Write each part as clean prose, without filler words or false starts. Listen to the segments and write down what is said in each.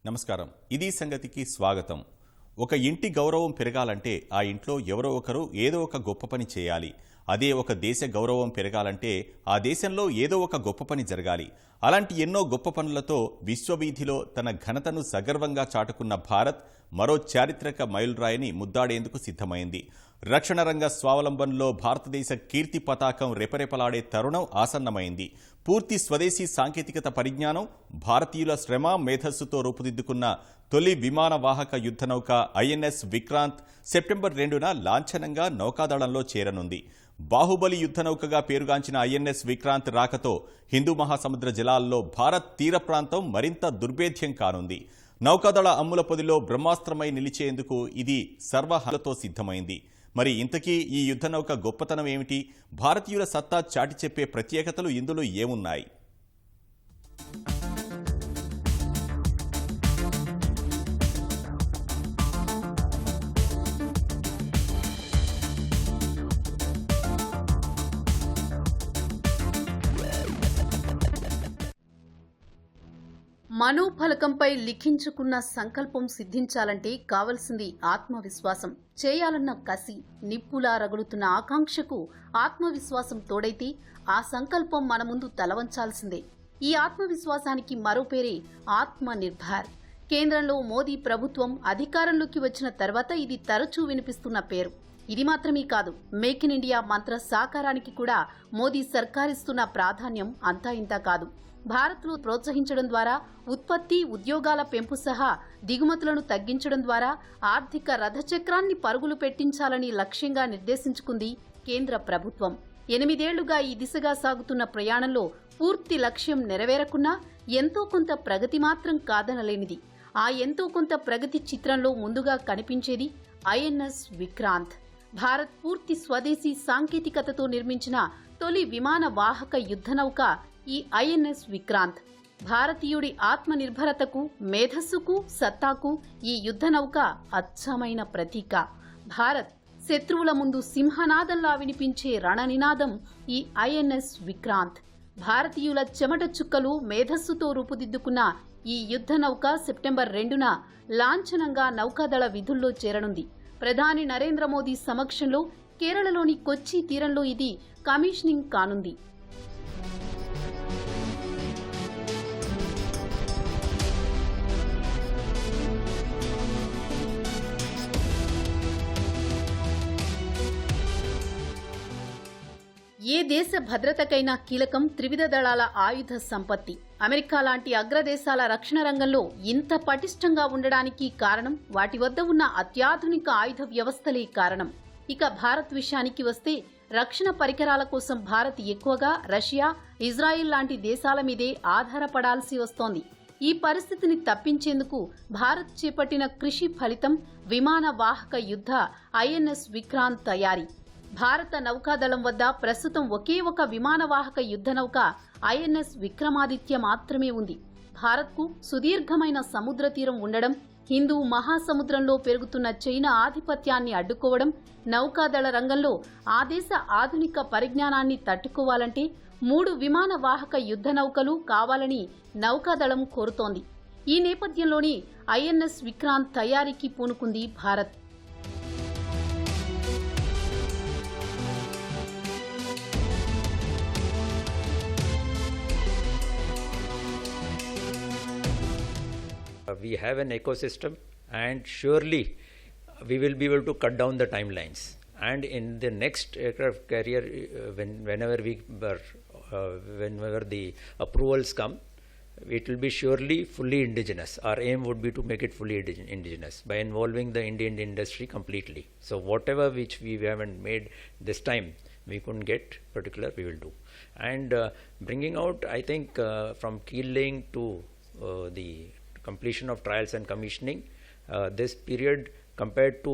నమస్కారం. ఇది సంగతికి స్వాగతం. ఒక ఇంటి గౌరవం పెరగాలంటే ఆ ఇంట్లో ఎవరో ఒకరు ఏదో ఒక గొప్ప పని చేయాలి. అదే ఒక దేశ గౌరవం పెరగాలంటే ఆ దేశంలో ఏదో ఒక గొప్ప పని జరగాలి. అలాంటి ఎన్నో గొప్ప పనులతో విశ్వవీధిలో తన ఘనతను సగర్వంగా చాటుకున్న భారత్ మరో చారిత్రక మైలురాయిని ముద్దాడేందుకు సిద్ధమైంది. రక్షణ రంగ స్వావలంబనలో భారతదేశ కీర్తి పతాకం రెపరెపలాడే తరుణం ఆసన్నమైంది. పూర్తి స్వదేశీ సాంకేతికత పరిజ్ఞానం, భారతీయుల శ్రమ మేధస్సుతో రూపుదిద్దుకున్న తొలి విమాన వాహక యుద్ధనౌక ఐఎన్ఎస్ విక్రాంత్ సెప్టెంబర్ 2న లాంఛనంగా నౌకాదళంలో చేరనుంది. బాహుబలి యుద్ధనౌకగా పేరుగాంచిన ఐఎన్ఎస్ విక్రాంత్ రాకతో హిందూ మహాసముద్ర జలాల్లో భారత్ తీర ప్రాంతం మరింత దుర్భేద్యం కానుంది. నౌకాదళ అమ్ముల పొదిలో బ్రహ్మాస్త్రమై నిలిచేందుకు ఇది సర్వహలతో సిద్ధమైంది. మరి ఇంతకీ ఈ యుద్ధనౌక గొప్పతనం ఏమిటి? భారతీయుల సత్తా చాటి చెప్పే ప్రత్యేకతలు ఇందులో ఏమున్నాయి? మనోఫలకంపై లిఖించుకున్న సంకల్పం సిద్ధించాలంటే కావలసింది ఆత్మవిశ్వాసం. చేయాలన్న కసి, నిప్పులా రగులుతున్న ఆకాంక్షకు ఆత్మవిశ్వాసం తోడైతే ఆ సంకల్పం మన ముందు తలవంచాల్సిందే. ఈ ఆత్మవిశ్వాసానికి మరో పేరే ఆత్మనిర్భర్. కేంద్రంలో మోదీ ప్రభుత్వం అధికారంలోకి వచ్చిన తర్వాత ఇది తరచూ వినిపిస్తున్న పేరు. ఇది మాత్రమే కాదు, మేక్ ఇన్ ఇండియా మంత్ర సాకారానికి కూడా మోదీ సర్కారిస్తున్న ప్రాధాన్యం అంతా ఇంతా కాదు. భారత్ను ప్రోత్సహించడం ద్వారా ఉత్పత్తి, ఉద్యోగాల పెంపు సహా దిగుమతులను తగ్గించడం ద్వారా ఆర్థిక రథచక్రాన్ని పరుగులు పెట్టించాలని లక్ష్యంగా నిర్దేశించుకుంది కేంద్ర ప్రభుత్వం. 8 ఏళ్లుగా ఈ దిశగా సాగుతున్న ప్రయాణంలో పూర్తి లక్ష్యం నెరవేరకున్నా ఎంతో కొంత ప్రగతి మాత్రం కాదనలేనిది. ఆ ఎంతో కొంత ప్రగతి చిత్రంలో ముందుగా కనిపించేది ఐఎన్ఎస్ విక్రాంత్. భారత్ పూర్తి స్వదేశీ సాంకేతికతతో నిర్మించిన తొలి విమాన వాహక యుద్ధనౌక ఈ ఐఎన్ఎస్ విక్రాంత్. భారతీయుడి ఆత్మనిర్భరతకు, మేధస్సుకు, సత్తాకు ఈ యుద్ధనౌక అచ్చమైన ప్రతీక. భారత్ శత్రువుల ముందు సింహనాదంలా వినిపించే రణనినాదం ఈ ఐఎన్ఎస్ విక్రాంత్. భారతీయుల చెమట చుక్కలు, మేధస్సుతో రూపుదిద్దుకున్న ఈ యుద్ధనౌక సెప్టెంబర్ 2న లాంఛనంగా నౌకాదళ విధుల్లో చేరనుంది. ప్రధాని నరేంద్ర మోదీ సమక్షంలో కేరళలోని కొచ్చి తీరంలో ఇది కమిషనింగ్ కానుంది. ఏ దేశ భద్రతకైనా కీలకం త్రివిధ దళాల ఆయుధ సంపత్తి. అమెరికా లాంటి అగ్రదేశాల రక్షణ రంగంలో ఇంత పటిష్టంగా ఉండడానికి కారణం వాటి వద్ద ఉన్న అత్యాధునిక ఆయుధ వ్యవస్థలే కారణం. ఇక భారత్ విషయానికి వస్తే రక్షణ పరికరాల కోసం భారత్ ఎక్కువగా రష్యా, ఇజ్రాయిల్ లాంటి దేశాల మీదే ఆధారపడాల్సి వస్తోంది. ఈ పరిస్థితిని తప్పించేందుకు భారత్ చేపట్టిన కృషి ఫలితం విమాన వాహక యుద్ధ ఐఎన్ఎస్ విక్రాంత్ తయారీ. భారత నౌకాదళం వద్ద ప్రస్తుతం ఒకే ఒక విమానవాహక యుద్ధనౌక ఐఎన్ఎస్ విక్రమాదిత్య మాత్రమే ఉంది. భారత్కు సుదీర్ఘమైన సముద్ర తీరం ఉండడం, హిందూ మహాసముద్రంలో పెరుగుతున్న చైనా ఆధిపత్యాన్ని అడ్డుకోవడం, నౌకాదళ రంగంలో ఆ దేశ ఆధునిక పరిజ్ఞానాన్ని తట్టుకోవాలంటే 3 విమాన వాహక యుద్ధనౌకలు కావాలని నౌకాదళం కోరుతోంది. ఈ నేపథ్యంలోనే ఐఎన్ఎస్ విక్రాంత్ తయారీకి పూనుకుంది Bharat. We have an ecosystem, and surely we will be able to cut down the timelines. And in the next aircraft carrier, whenever the approvals come, it will be surely fully indigenous. Our aim would be to make it fully indigenous by involving the Indian industry completely. So whatever which we haven't made this time, we couldn't get particular, we will do. And bringing out, I think, from keel laying to the completion of trials and commissioning, this period compared to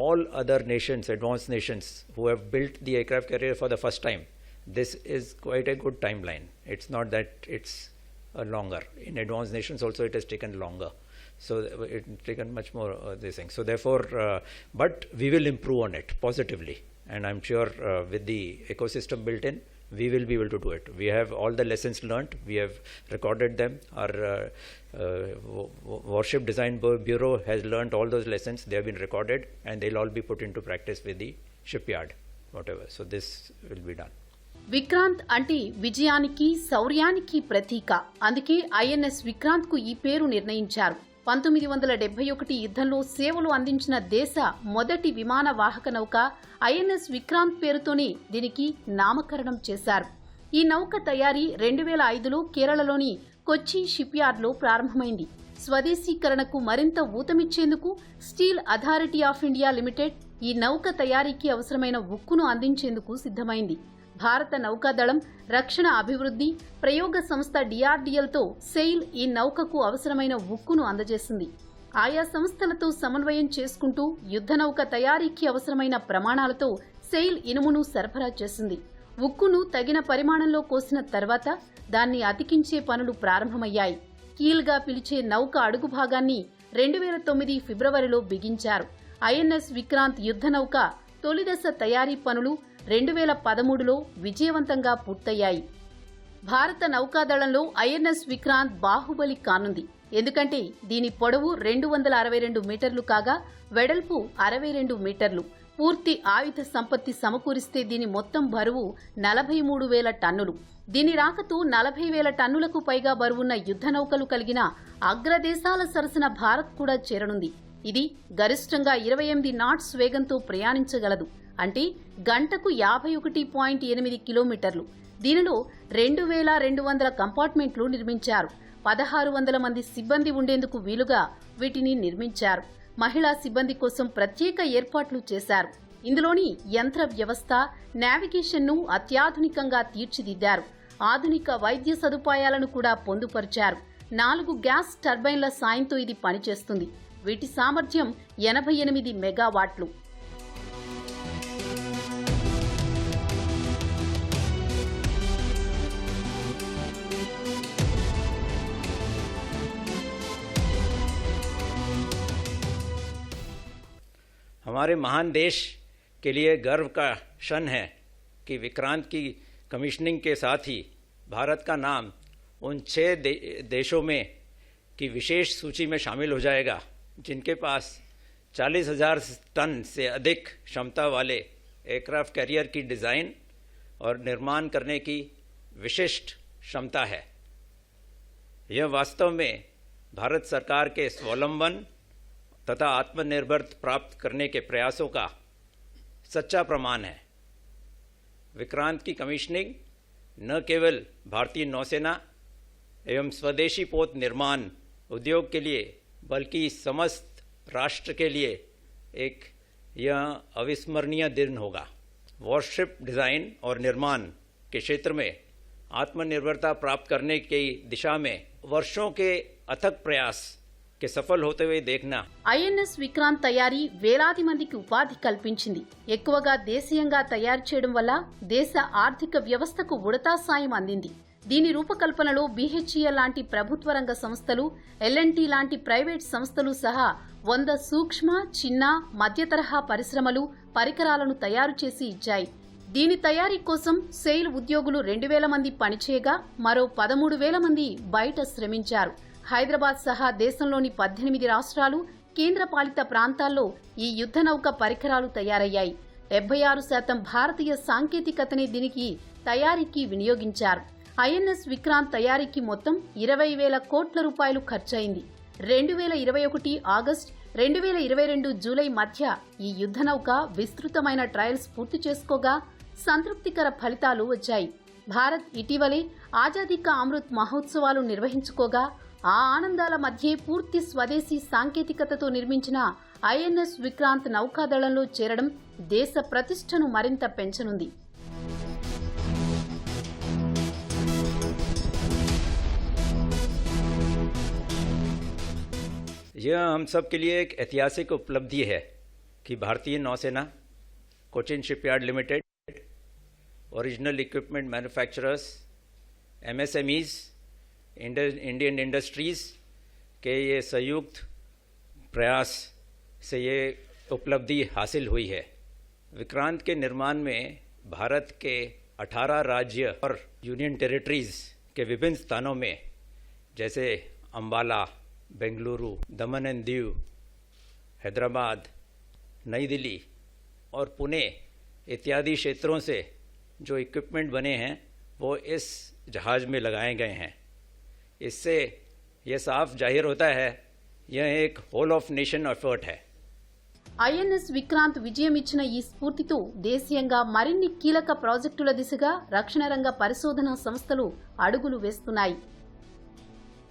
all other nations, advanced nations who have built the aircraft carrier for the first time, this is quite a good timeline. It's not that it's longer. In advanced nations also it has taken longer. So it has taken much more this thing. So therefore, but we will improve on it positively. And I'm sure with the ecosystem built in, we will be able to do it. We have all the lessons learned. We have recorded them. Our Warship Design Bureau has learned all those lessons. They have been recorded, and they'll all be put into practice with the shipyard, whatever. So this will be done. Vikrant అంటే విజయానికి శౌర్యానికి ప్రతీక. అందుకే INS Vikrant కు ఈ పేరు నిర్ణయించారు. 1971 యుద్ధంలో సేవలు అందించిన దేశ మొదటి విమాన వాహక నౌక ఐఎన్ఎస్ విక్రాంత్ పేరుతోనే దీనికి నామకరణం చేశారు. ఈ నౌక తయారీ 2005లో కేరళలోని కొచ్చి షిప్ యార్డ్లో ప్రారంభమైంది. స్వదేశీకరణకు మరింత ఊతమిచ్చేందుకు Steel Authority of India Limited ఈ నౌక తయారీకి అవసరమైన ఉక్కును అందించేందుకు సిద్ధమైంది. భారత నౌకాదళం, రక్షణ అభివృద్ధి ప్రయోగ సంస్థ డిఆర్డీఎల్తో సెయిల్ ఈ నౌకకు అవసరమైన ఉక్కును అందజేసింది. ఆయా సంస్థలతో సమన్వయం చేసుకుంటూ యుద్ధ నౌక తయారీకి అవసరమైన ప్రమాణాలతో సెయిల్ ఇనుమును సరఫరా చేసింది. ఉక్కును తగిన పరిమాణంలో కోసిన తర్వాత దాన్ని అతికించే పనులు ప్రారంభమయ్యాయి. కీల్గా పిలిచే నౌక అడుగు భాగాన్ని 2009 ఫిబ్రవరిలో బిగించారు. ఐఎన్ఎస్ విక్రాంత్ యుద్ధ నౌక తొలిదశ తయారీ పనులు 2013లో విజయవంతంగా పూర్తయ్యాయి. భారత నౌకాదళంలో ఐఎన్ఎస్ విక్రాంత్ బాహుబలి కానుంది. ఎందుకంటే దీని పొడవు 262 మీటర్లు కాగా వెడల్పు 62 మీటర్లు. పూర్తి ఆయుధ సంపత్తి సమకూరిస్తే దీని మొత్తం బరువు 43,000 టన్నులు. దీని రాకతో 40,000 టన్నులకు పైగా బరువున్న యుద్ధ నౌకలు కలిగిన అగ్రదేశాల సరసన భారత్ కూడా చేరనుంది. ఇది గరిష్టంగా 28 నాట్స్ వేగంతో ప్రయాణించగలదు. అంటే గంటకు 51.8 కిలోమీటర్లు. దీనిలో 2,200 కంపార్ట్మెంట్లు నిర్మించారు. 1,600 మంది సిబ్బంది ఉండేందుకు వీలుగా వీటిని నిర్మించారు. మహిళా సిబ్బంది కోసం ప్రత్యేక ఏర్పాట్లు చేశారు. ఇందులోని యంత్ర వ్యవస్థ, నావిగేషన్ను అత్యాధునికంగా తీర్చిదిద్దారు. ఆధునిక వైద్య సదుపాయాలను కూడా పొందుపరిచారు. 4 గ్యాస్ టర్బైన్ల సాయంతో ఇది పనిచేస్తుంది. వీటి సామర్థ్యం 88 మెగావాట్లు. हमारे महान देश के लिए गर्व का क्षण है कि विक्रांत की कमीशनिंग के साथ ही भारत का नाम उन 6 देशों में की विशेष सूची में शामिल हो जाएगा जिनके पास 40,000 टन से अधिक क्षमता वाले एयरक्राफ्ट कैरियर की डिज़ाइन और निर्माण करने की विशिष्ट क्षमता है। यह वास्तव में भारत सरकार के स्वावलंबन तथा आत्मनिर्भरता प्राप्त करने के प्रयासों का सच्चा प्रमाण है। विक्रांत की कमीशनिंग न केवल भारतीय नौसेना एवं स्वदेशी पोत निर्माण उद्योग के लिए बल्कि समस्त राष्ट्र के लिए एक यह अविस्मरणीय दिन होगा। वॉरशिप डिज़ाइन और निर्माण के क्षेत्र में आत्मनिर्भरता प्राप्त करने की दिशा में वर्षों के अथक प्रयास के सफल होते हुए देखना। ఐఎన్ఎస్ విక్రాంత్ తయారీ వేలాది మందికి ఉపాధి కల్పించింది. ఎక్కువగా దేశీయంగా తయారు చేయడం వల్ల దేశ ఆర్థిక వ్యవస్థకు ఉడతా సాయం అందింది. దీని రూపకల్పనలో బీహెచ్ఈఎల్ లాంటి ప్రభుత్వ రంగ సంస్థలు, ఎల్ఎన్టీ లాంటి ప్రైవేట్ సంస్థలు సహా 100 సూక్ష్మ, చిన్న, మధ్య తరహా పరిశ్రమలు పరికరాలను తయారు చేసి ఇచ్చాయి. దీని తయారీ కోసం సెయిల్ ఉద్యోగులు 2,000 మంది పనిచేయగా మరో 13,000 మంది బయట శ్రమించారు. హైదరాబాద్ సహా దేశంలోని 18 రాష్ట్రాలు, కేంద్రపాలిత ప్రాంతాల్లో ఈ యుద్ధ నౌక పరికరాలు తయారయ్యాయి. 76% భారతీయ సాంకేతికతని దీనికి తయారీకి వినియోగించారు. ఐఎన్ఎస్ విక్రాంత్ తయారీకి మొత్తం 20,000 కోట్ల రూపాయలు ఖర్చయింది. 2021 ఆగస్టు 2022 జూలై మధ్య ఈ యుద్ధ నౌక విస్తృతమైన ట్రయల్స్ పూర్తి చేసుకోగా సంతృప్తికర ఫలితాలు వచ్చాయి. భారత్ ఇటీవలే ఆజాదీ కా అమృత్ మహోత్సవాలు నిర్వహించుకోగా ఆ ఆనందాల మధ్యే పూర్తి స్వదేశీ సాంకేతికతతో నిర్మించిన ఐఎన్ఎస్ విక్రాంత్ నౌకాదళంలో చేరడం దేశ ప్రతిష్టను మరింత పెంచనుంది. यह हम सब के लिए एक ऐतिहासिक उपलब्धि है कि भारतीय नौसेना, Cochin shipyard limited, original equipment manufacturers, MSMEs, Indian industries के ये संयुक्त प्रयास से ये उपलब्धि हासिल हुई है। विक्रांत के निर्माण में भारत के 18 राज्य और यूनियन टेरिटरीज के विभिन्न स्थानों में जैसे अंबाला, बेंगलुरु, दमन एंड दीव, हैदराबाद, नई दिल्ली और पुणे इत्यादि क्षेत्रों से जो इक्विपमेंट बने हैं वो इस जहाज़ में लगाए गए हैं। इससे यह साफ जाहिर होता है यह एक होल ऑफ नेशन एफर्ट है। ఐఎన్ఎస్ విక్రాంత్ విజయం ఇచ్చిన ఈ స్ఫూర్తితో దేశీయంగా మరిన్ని కీలక ప్రాజెక్టుల దిశగా రక్షణ రంగ పరిశోధనా సంస్థలు అడుగులు వేస్తున్నాయి.